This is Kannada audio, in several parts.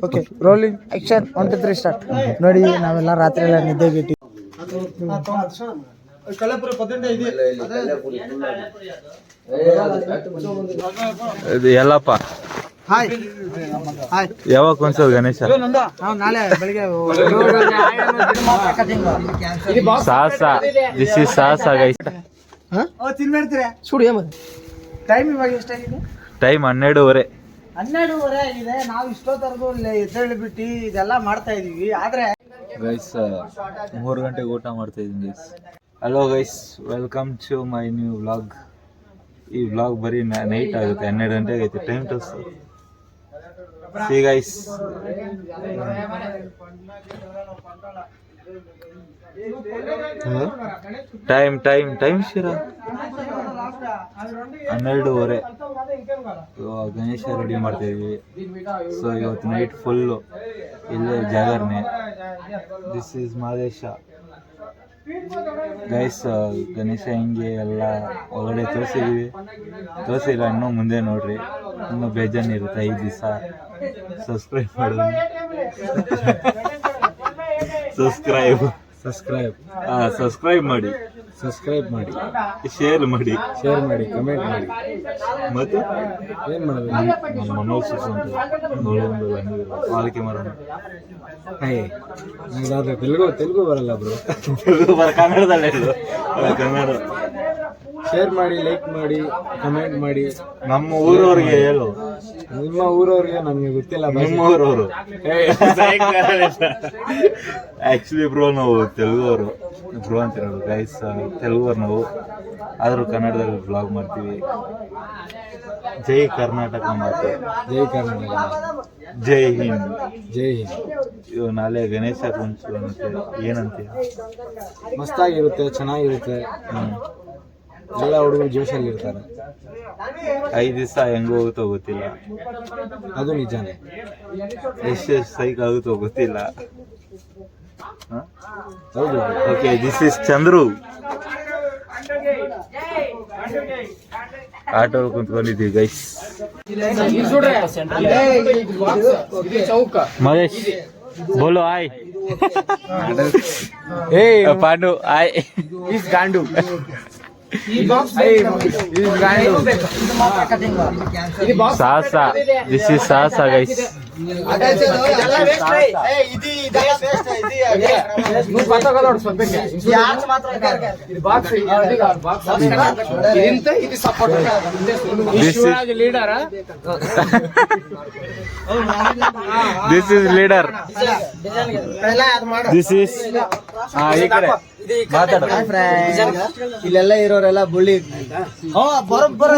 Okay rolling action 1 2 3 start. ನೋಡಿ ನಾವೆಲ್ಲ ರಾತ್ರಿ ಎಲ್ಲ ನಿದ್ದೆಗೆಟ್ಟಿ ಎಲ್ಲಪ್ಪ ಯಾವಾಗ ಕೊಂಡ್ಸೋದು ಗಣೇಶ? ನಾಳೆ ಬೆಳಿಗ್ಗೆ ಸಾಹಸ. This is Sahasa guys. ಸುಡಿಯ ಮತ್ತೆ ಟೈಮ್ ಇವಾಗ ಎಷ್ಟಾಗಿದೆ? ಟೈಮ್ 12:30 ಆಗಿದೆ. ನಾವು ಇಷ್ಟೊತ್ತರೆಗೂ ಎದ್ದೇಳ್ಬಿಟ್ಟು ಇದೆಲ್ಲ ಮಾಡ್ತಾ ಇದೀವಿ. ಆದ್ರೆ ಗೈಸ್ 3 ಗಂಟೆಗೆ ಊಟ ಮಾಡ್ತಾ ಇದೀನಿ guys. Hello guys, welcome to my new vlog. ಈ ವ್ಲಾಗ್ ಬರೀ ನೈಟ್ ಆಗುತ್ತೆ, 12 ಗಂಟೆ ಆಗೈತೆ time to see guys. Time ಶಿರ 12:30. ಗಣೇಶ ರೆಡಿ ಮಾಡ್ತಾ ಇದೀವಿ. ಸೊ ಇವತ್ತು ನೈಟ್ ಫುಲ್ಲು ಇಲ್ಲೇ ಜಾಗರಣೆ. This is Madesha guys. Ganesha ಹಿಂಗೆ ಎಲ್ಲ ಒಳಗಡೆ ತೋರಿಸಿಲ್ಲ ಇನ್ನೂ, ಮುಂದೆ ನೋಡ್ರಿ, ಇನ್ನೂ ಬೇಜಾನ್ ಇರುತ್ತೆ 5 ದಿವಸ. ಸಬ್ಸ್ಕ್ರೈಬ್ ಮಾಡೋದು, ಸಬ್ಸ್ಕ್ರೈಬ್ ಮಾಡಿ, ಶೇರ್ ಮಾಡಿ, ಕಮೆಂಟ್ ಮಾಡಿ. ಮತ್ತೆ ಏನು ಮಾಡೋದು? ನಮ್ಮ ಮನೋಜ್ ಆಳ್ಕೆ ಮಾಡೋಣ. ತೆಲುಗು ಬರಲ್ಲ ಬ್ರೋ, ತೆಲುಗು ಕನ್ನಡದಲ್ಲೇ ಕನ್ನಡ. ಶೇರ್ ಮಾಡಿ, ಲೈಕ್ ಮಾಡಿ, ಕಮೆಂಟ್ ಮಾಡಿ. ನಮ್ಮ ಊರವ್ರಿಗೆ ಹೇಳು. ನಿಮ್ಮ ಊರವ್ರಿಗೆ ನಮಗೆ ಗೊತ್ತಿಲ್ಲ. ನಿಮ್ಮ ಊರವರು ಆಕ್ಚುಲಿ ಬ್ರೋ ನಾವು ತೆಲುಗವರು. ಬ್ರೋ ಅಂತಿರೋದು ಗೈಸ್, ತೆಲುಗವ್ರು ನಾವು, ಆದರೂ ಕನ್ನಡದಲ್ಲಿ ಬ್ಲಾಗ್ ಮಾಡ್ತೀವಿ. ಜೈ ಕರ್ನಾಟಕ ಮಾತೆ, ಜೈ ಕರ್ನಾಟಕ, ಜೈ ಹಿಂದ್, ಜೈ ಹಿಂದ್. ಇವು ನಾಳೆ ಗಣೇಶ ಕುಂಚು ಅಂತೆ, ಏನಂತೀಯ? ಮಸ್ತಾಗಿರುತ್ತೆ, ಚೆನ್ನಾಗಿರುತ್ತೆ. ಎಲ್ಲ ಹುಡುಗರು ಜೋಶಲ್ಲಿ ಇರ್ತಾರೆ. 5 ದಿವಸ ಹೆಂಗ್ ಹೋಗುತ್ತೋ ಗೊತ್ತಿಲ್ಲ, ಅದು ನಿಜಾನೇ. ಎಷ್ಟು ಸೈಕ್ ಆಗುತ್ತೋ ಗೊತ್ತಿಲ್ಲ. ಹೌದು. Okay, this is Chandru. Auto ಕುಂತ್ಕೊಂಡಿದ್ದೀವಿ ಗೈಸ್. ಮಹೇಶ್ ಬೋಲೋ ಆಯ್. ಪಾಂಡು ಆಯ್. ಈಸ್ ಗಾಂಡು. Sahasa. This is Sahasa guys. This is leader. This is ಈ ಕಡೆ ಮಾತಾಡ. ಇಲ್ಲೆಲ್ಲ ಇರೋರೆಲ್ಲ ಬುಳ್ಳಿ ಬರೋಬ್ಬರ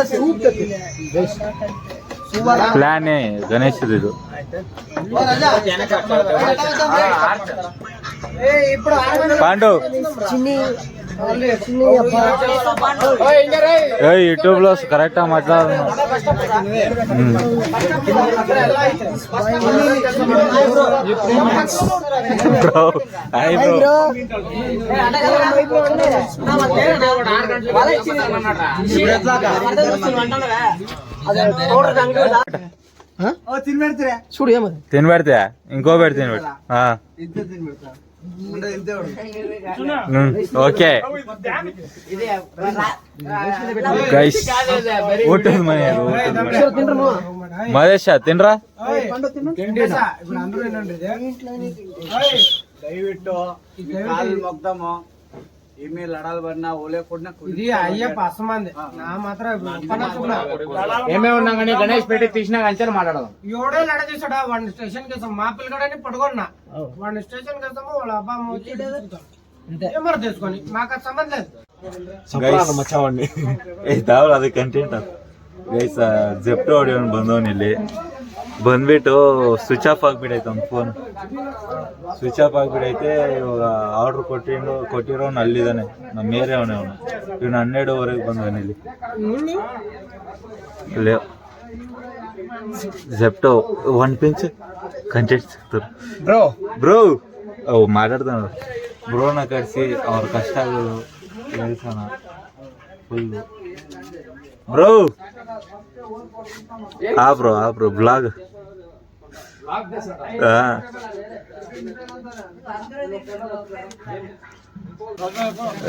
ಪ್ಲಾನೇ ಗಣೇಶದು. ಪಾಂಡು ಯೂಟ್ಯೂಬ್ లో కరెక్ట్ గా మాట్లాడు. Bro hi bro. తినబెడతా ఇంకో పెడి తినబెట్టు. ఓకే గైస్, ಊಟದ ಮನೆ. ಮಹೇಶ ತಿನ್ರಾ? ದಯವಿಟ್ಟು ఈమెయిల్ లడాలు పడినా ఓలే కొడినా ఇది అయ్యప్ప అసమాంది నా మాత్రం ఏమే ఉన్నా కానీ గణేష్ పెట్టి తీసినా అంచనా మాట్లాడదాం. ఎవడో లడ చేసాడా వాడిని స్టేషన్ కేసాం. మా పిల్లగాడని పడుకున్నా వాడిని స్టేషన్ కేసాము. వాళ్ళ అబ్బా వచ్చి ఏమరు తీసుకొని మాకు అది సంబంధం లేదు. ಮಚ್ಚವಾಣಿ ತಾವಲ್ಲ ಅದು ಕಂಟೆಂಟ್. ಗೈಸ್ ಜೆಪ್ಟೋ ಆಡಿಯೋ ಬಂದವನ್ ಇಲ್ಲಿ ಬಂದ್ಬಿಟ್ಟು ಸ್ವಿಚ್ ಆಫ್ ಆಗ್ಬಿಟ್ಟೈತೆ ಒಂದು ಫೋನ್. ಸ್ವಿಚ್ ಆಫ್ ಆಗ್ಬಿಟ್ಟೈತೆ. ಇವಾಗ ಆರ್ಡ್ರ್ ಕೊಟ್ಟಿರೋನು ಅಲ್ಲಿದ್ದಾನೆ, ನಮ್ಮ ಮೇರೆ ಅವನೇ. ಇವನು 12:30 ಬಂದವನು ಇಲ್ಲಿ. ಜೆಪ್ಟೋ 1 ಪಿಂಚ್ ಕಂಟೆಂಟ್ ಸಿಗ್ತಾರೆ ಬ್ರೋ. ಅವು ಮಾತಾಡ್ತಾನ ಬ್ರೋನ ಕರೆಸಿ ಅವ್ರ ಕಷ್ಟಗಳು ಹೇಳ್ಸೋಣ ಫುಲ್ಲು. ಬ್ರೋ ಬ್ರೋ ಬ್ಲಾಗ್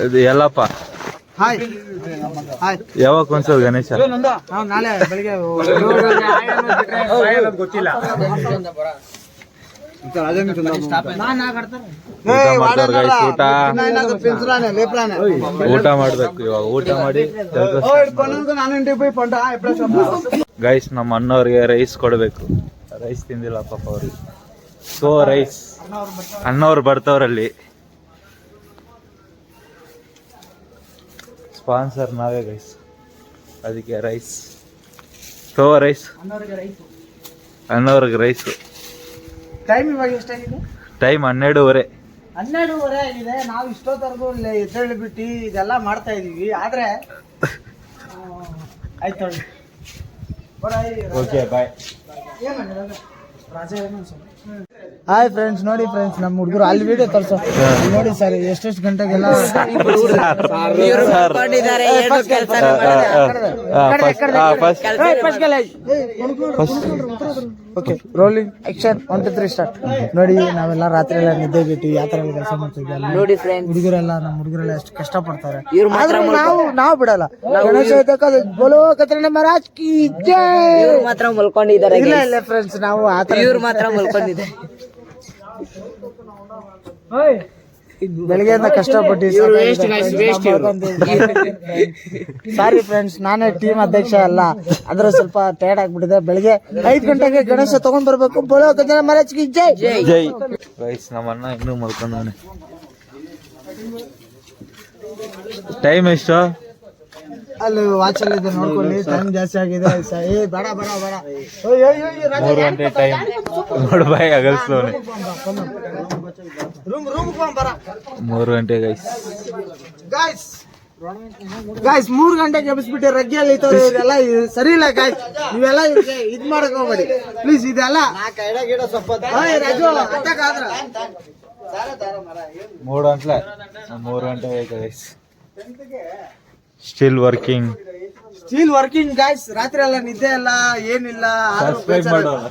ಇದು ಎಲ್ಲಪ್ಪ ಯಾವಾಗ ಒಂದ್ಸಲ ಗಣೇಶ ನಾಳೆ ಬೆಳಿಗ್ಗೆ ಗೊತ್ತಿಲ್ಲ ಊಟ ಮಾಡ್ಬೇಕು ಇವಾಗ ಊಟ ಮಾಡಿ ಗೈಸ್ ನಮ್ಮ ಅಣ್ಣವ್ರಿಗೆ ರೈಸ್ ಕೊಡ್ಬೇಕು ರೈಸ್ ತಿಂದಿಲ್ಲ ಪಾಪ ಅವ್ರಿಗೆ ಸೊ ರೈಸ್ ಅಣ್ಣವ್ರು ಬರ್ತವ್ರಲ್ಲಿ ಸ್ಪಾನ್ಸರ್ ನಾವೇ ಗೈಸ್ ಅದಕ್ಕೆ ರೈಸ್ ಸೊ ರೈಸ್ ಅಣ್ಣವ್ರಿಗೆ ರೈಸು ಟೈಮ್ ಇವಾಗ ಎಷ್ಟಾಗಿದೆ? ಟೈಮ್ 12:30 ಆಗಿದೆ. ನಾವು ಇಷ್ಟೊತ್ತರೆಗೂ ಎದ್ದೇಳ್ಬಿಟ್ಟು ಇದೆಲ್ಲ ಮಾಡ್ತಾ ಇದೀವಿ. ಆದ್ರೆ ಆಯ್ತು ಓಕೆ ಬಾಯ್. ಹಾಯ್ ಫ್ರೆಂಡ್ಸ್, ನೋಡಿ ಫ್ರೆಂಡ್ಸ್ ನಮ್ಮ ಹುಡುಗರು ಅಲ್ಲಿ ವಿಡಿಯೋ ತೋರ್ಸೋ ನೋಡಿ ಸರ್ ಎಷ್ಟೆಷ್ಟು ಗಂಟೆಗೆಲ್ಲ ಓಕೆ ರೋಲಿಂಗ್ ಆಕ್ಷನ್ 1 2 3 ಸ್ಟಾರ್ಟ್. ನೋಡಿ ನಾವೆಲ್ಲ ರಾತ್ರಿ ಎಲ್ಲ ನಿದ್ದೆ ಬಿಟ್ಟು ಯಾವ ತರ ಕೆಲಸ ಮಾಡ್ತಿದ್ವಿ ನೋಡಿ ಫ್ರೆಂಡ್ಸ್. ಹುಡುಗರೆಲ್ಲ ನಮ್ಮ ಹುಡುಗರೆಲ್ಲ ಎಷ್ಟು ಕಷ್ಟ ಪಡ್ತಾರೆ. ನಾವು ಬಿಡಲ್ಲ. ಗಣೇಶ ಬೋಲೋ ಕತ್ರಣ್ಣ ಮಹಾರಾಜ್ ಕಿ ಜೈ. ಇವ್ರು ಮಾತ್ರ ಮಲ್ಕೊಂಡಿದ್ದಾರೆ. ಇಲ್ಲ ಫ್ರೆಂಡ್ಸ್, ನಾವು ಆತರ ಇವ್ರು ಮಾತ್ರ ಮಲ್ಕೊಂಡಿದ್ದಾರೆ. ಬೆಳಗ್ಗೆಯಿಂದ ಕಷ್ಟಪಟ್ಟು ಸಾರಿ ಫ್ರೆಂಡ್ಸ್, ನಾನೇ ಟೀಮ್ ಅಧ್ಯಕ್ಷ ಅಲ್ಲ, ಅಂದ್ರೆ ಸ್ವಲ್ಪ ಟೈರ್ಡ್ ಆಗ್ಬಿಟ್ಟಿದೆ. ಬೆಳಗ್ಗೆ 5 ಗಂಟೆಗೆ ಗಣೇಶ ತಗೊಂಡ್ ಬರ್ಬೇಕು. ಬೋಲೋ ಕತ್ರಣ್ಣ ಮಹಾರಾಜ್ ಕಿ ಜೈ ಜೈ. ಗೈಸ್ ನಮ್ಮ ಅಣ್ಣ ಇನ್ನೂ ಮಲ್ಕೊಂಡವನೆ. ಟೈಮ್ ಎಷ್ಟು? ಅಲ್ಲಿ ವಾಚ್ ಅಲ್ಲಿ ಇದೆ ನೋಡ್ಕೊಳ್ಳಿ. ಟೈಮ್ ಜಾಸ್ತಿ ಆಗಿದೆ. ಬೇಡ ಬೇಡ ಬೇಡ 3 ಗಂಟೆ ಟೈಮ್ ನೋಡು ಬಾಯ್ ಅಗಲ್ಸ್ತವನೆ. ರೂಮ್ ಬರ 3 ಗಂಟೆ ಗೈಸ್. ಗಾಯ್ಸ್ 3 ಗಂಟೆಗೆ ಎಬ್ಬಿಸ್ಬಿಟ್ಟು ರಗ್ಗಿಯಲ್ಲಿ ಇದೆಲ್ಲ ಸರಿ ಇಲ್ಲ ಗಾಯ್ಸ್. ನೀವೆಲ್ಲ ಇದ್ ಮಾಡಕ್ ಹೋಗ್ಬೇಡಿ ಪ್ಲೀಸ್. ಇದೆಲ್ಲ ರಾಜು 3 ಗಂಟೆ ಆಯ್ತು ಗೈಸ್. Still working guys. ರಾತ್ರಿ ಎಲ್ಲ ನಿದ್ದೆ ಎಲ್ಲ ಏನಿಲ್ಲ. ಸಬ್ಸ್ಕ್ರೈಬ್ ಮಾಡೋಣ.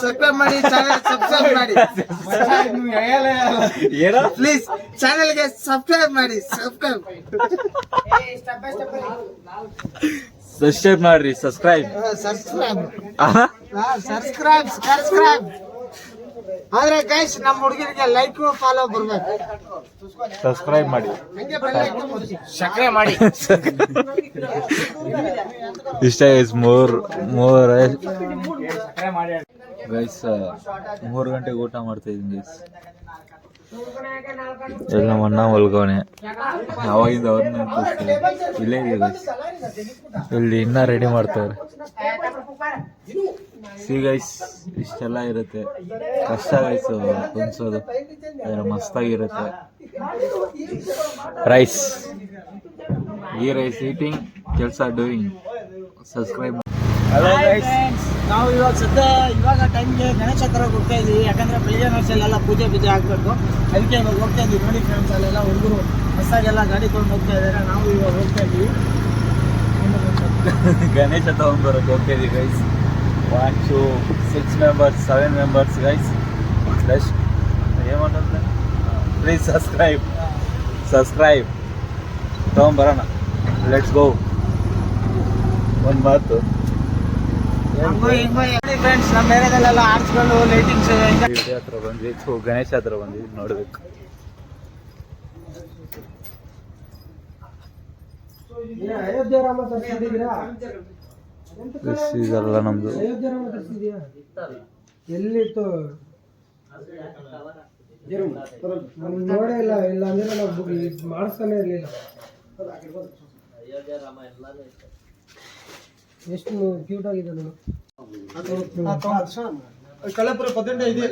ಸಬ್ಸ್ಕ್ರೈಬ್ ಮಾಡಿ, ಚಾನೆಲ್ ಸಬ್ಸ್ಕ್ರೈಬ್ ಮಾಡಿ ಪ್ಲೀಸ್. ಚಾನೆಲ್ಗೆ ಸಬ್ಸ್ಕ್ರೈಬ್ ಮಾಡಿ. ಸಬ್ಸ್ಕ್ರೈಬ್ ಮಾಡ್ರಿ. ಸಬ್ಸ್ಕ್ರೈಬ್ ಆದ್ರೆ ಗೈಸ್ ನಮ್ಮ ಹುಡುಗರಿಗೆ ಲೈಕ್ ಫಾಲೋ ಬರ್ಬೇಕು. ಸಬ್ಸ್ಕ್ರೈಬ್ ಮಾಡಿ, ಸಬ್ಸ್ಕ್ರೈಬ್ ಮಾಡಿ. ಇಷ್ಟ ಗೈಸ್. 3 ಗಂಟೆಗೆ ಊಟ ಮಾಡ್ತಾ ಇದೀನಿ ಗೈಸ್. ಎಲ್ಲ ನಮ್ಮ ಅಣ್ಣ ಮಲ್ಗೋಣೆ. ಅವಾಗಿಂದ ಅವ್ರನ್ನ ಇಲ್ಲೇ ಇದೆ ಗೈಸ್. ಇಲ್ಲಿ ಇನ್ನ ರೆಡಿ ಮಾಡ್ತಾರೆ. ಸಿ ಗೈಸ್, ಇಷ್ಟೆಲ್ಲ ಇರುತ್ತೆ. ಕಷ್ಟ ಗೈಸ್ ಕುನ್ಸೋದು, ಮಸ್ತಾಗಿರುತ್ತೆ. ರೈಸ್, ಈ ರೈಸ್ ಈಟಿಂಗ್, ಕೆಲಸ ಡೂಯಿಂಗ್. ಸಬ್ಸ್ಕ್ರೈಬ್. ನಾವು ಇವಾಗ ಟೈಮ್ಗೆ ಗಣೇಶ ಹತ್ರ ಹೋಗ್ತಾ ಇದೀವಿ. ಯಾಕಂದ್ರೆ ಬೆಳಿಗ್ಗೆ ವರ್ಷಲ್ಲೆಲ್ಲ ಪೂಜೆ ಆಗ್ಬೇಕು. ಅದಕ್ಕೆ ಇವಾಗ ಹೋಗ್ತಾ ಇದೀವಿ. ನೋಡಿ ಫ್ರೆಂಡ್ಸ್, ಅಲ್ಲೆಲ್ಲ ಹುಡುಗರು ಹೊಸಾಗೆಲ್ಲ ಗಾಡಿ ತೊಗೊಂಡು ಹೋಗ್ತಾ ಇದಾರೆ. ನಾವು ಇವಾಗ ಹೋಗ್ತಾ ಇದೀವಿ. ಗಣೇಶ ತಗೊಂಡ್ಬರಕ್ಕೆ ಹೋಗ್ತಾ ಇದೀವಿ guys. 1 2 6 members 7 members guys. Plus ಏಮಂತಂದ್ರೆ ಪ್ಲೀಸ್ ಸಬ್ಸ್ಕ್ರೈಬ್ ತಗೊಂಬರೋಣ. Let's go. ಒಂದು ಮಾತು ಫ್ರೆಂಡ್ಸ್, ನಮ್ಮ ಏರಿಯಾದಲ್ಲೆಲ್ಲ ಆರ್ಚ್ಗಳು, ಲೈಟಿಂಗ್ಸ್ ಹತ್ರ ಬಂದ್ವಿ. ಗಣೇಶ ಹತ್ರ ಬಂದ್ವಿ ನೋಡ್ಬೇಕು. ಅಯೋಧ್ಯೆ ರಾಮ ತರಿಸಿದ್ದೀರಾ? ಇದೆಲ್ಲ ನಮ್ದು. ಅಯೋಧ್ಯೆ ರಾಮ ತರಿಸಿದ್ಯಾ? ಎಲ್ಲಿತ್ತು ನೋಡೇ ಇಲ್ಲ. ಇಲ್ಲ ಅಂದ್ರೆ ನಾವು ಮಾಡಿಸ್ತಾನೆ ಇರ್ಲಿಲ್ಲ. ಎಷ್ಟು ಕ್ಯೂಟ್ ಆಗಿದೆ ನೋಡಿ. ಕಳ್ಳಪುರ 18 ಇದೆ.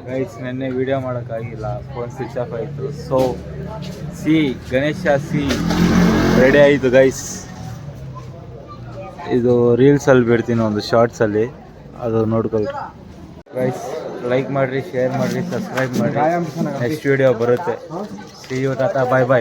ಗೈಸ್ ನೆನ್ನೆ ವಿಡಿಯೋ ಮಾಡೋಕ್ಕಾಗಿಲ್ಲ, ಫೋನ್ ಸ್ವಿಚ್ ಆಫ್ ಆಯಿತು. ಸೊ ಗಣೇಶ ರೆಡಿ ಆಯಿತು ಗೈಸ್. ಇದು ರೀಲ್ಸಲ್ಲಿ ಬಿಡ್ತೀನಿ, ಒಂದು ಶಾರ್ಟ್ಸಲ್ಲಿ, ಅದು ನೋಡ್ಕೊಳ್ರಿ ಗೈಸ್. ಲೈಕ್ ಮಾಡಿರಿ, ಶೇರ್ ಮಾಡಿರಿ, ಸಬ್ಸ್ಕ್ರೈಬ್ ಮಾಡಿರಿ. ನೆಕ್ಸ್ಟ್ ವಿಡಿಯೋ ಬರುತ್ತೆ. See you, tata, bye bye.